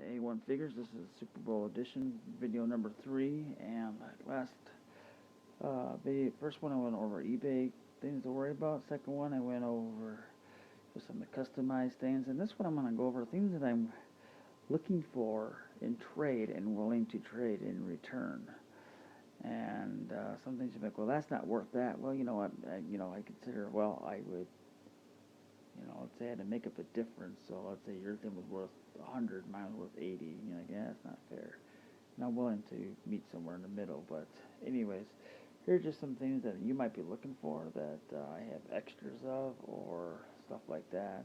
A1 Figures. This is Super Bowl edition, video number 3. And last first one I went over eBay things to worry about. Second one I went over just some of the customized things. And this one I'm going to go over things that I'm looking for in trade and willing to trade in return. And some things you're like, well, that's not worth that. Well, you know what? I consider, well, I would. Let's say I had to make up a difference. So let's say your thing was worth 100, mine was worth 80. You're like, yeah, that's not fair. And I'm willing to meet somewhere in the middle. But anyways, here's just some things that you might be looking for that I have extras of or stuff like that.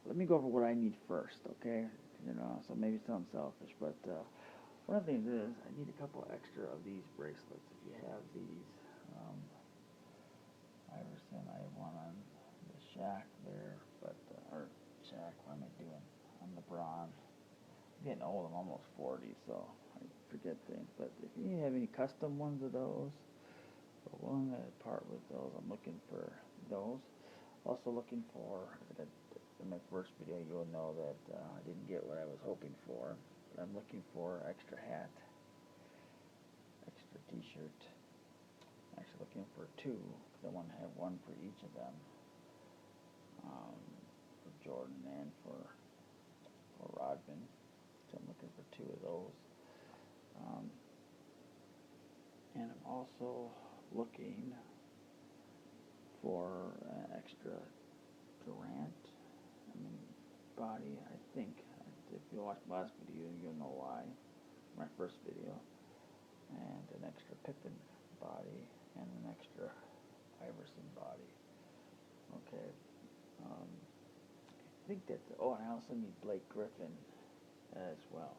Let me go over what I need first, okay? So maybe it sounds selfish, but one of the things is I need a couple extra of these bracelets. If you have these, Iverson, I have one on the Shaq there, but or Shaq, what am I doing? I'm Lebron. I'm getting old. I'm almost 40, so I forget things. But if you have any custom ones of those, or willing to part with those, I'm looking for those. Also looking for, in my first video, you'll know that I didn't get what I was hoping for. But I'm looking for extra hat, extra t-shirt. Actually looking for two, because I want to have one for each of them. For Jordan and for Rodman. So I'm looking for two of those. And I'm also looking for extra Durant. Body, I think. If you watched the last video, you'll know why. My first video. And an extra Pippen body and an extra Iverson body. Okay. I think that's. Oh, and I also need Blake Griffin as well.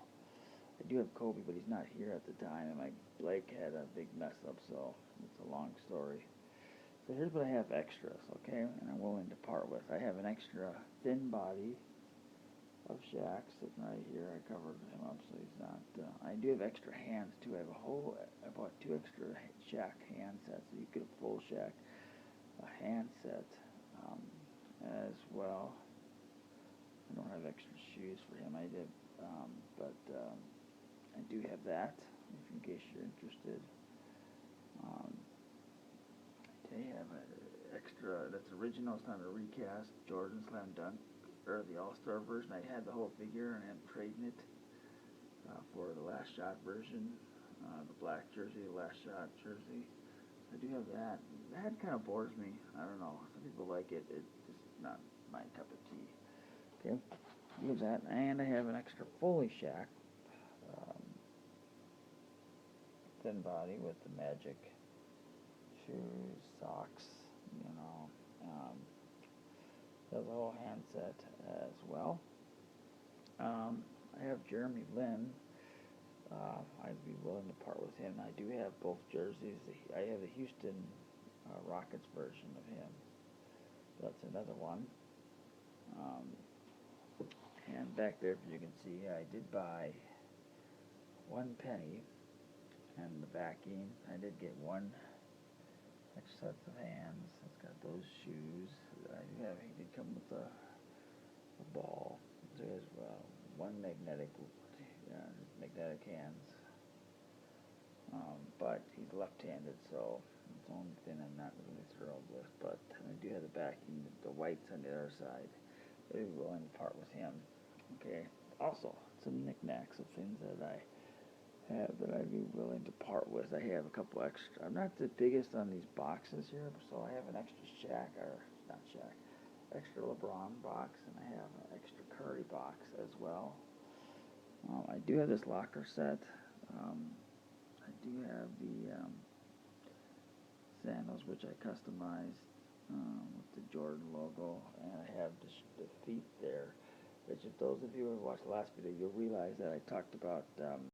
I do have Kobe, but he's not here at the time, and Blake had a big mess up, so it's a long story. So here's what I have extras, okay, and I'm willing to part with. I have an extra thin body of Shaq sitting right here. I covered him up so he's not. I do have extra hands too. I bought 2 extra Shaq hand sets, so you get a full Shaq hand set as well. I don't have extra shoes for him. I did, but I do have that. In case you're interested. They have an extra. That's original. It's not a recast. Jordan Slam Dunk. Or the All-Star version. I had the whole figure and I'm trading it for the Last Shot version, the black jersey, the Last Shot jersey. I do have that. That kind of bores me. I don't know. Some people like it. It's just not my cup of tea. Okay, use that. And I have an extra fully Shaq thin body with the Magic shoes, socks, there's a whole handset as well. I have Jeremy Lin. I'd be willing to part with him. I do have both jerseys. I have the Houston Rockets version of him. That's another one. And back there, as you can see, I did buy 1 penny and the backing. I did get 1 extra set of hands. It's got those shoes. He did come with a ball. There's 1 magnetic hands. But he's left-handed, so it's the only thing I'm not really thrilled with. But I do have the backing, the whites on the other side. I'd be willing to part with him. Okay. Also, some knickknacks of things that I have that I'd be willing to part with. I have a couple extra. I'm not the biggest on these boxes here, so I have an extra extra Lebron box, and I have an extra Curry box as well. I do have this locker set. I do have the sandals, which I customized with the Jordan logo, and I have the feet there. Which, if those of you who watched the last video, you'll realize that I talked about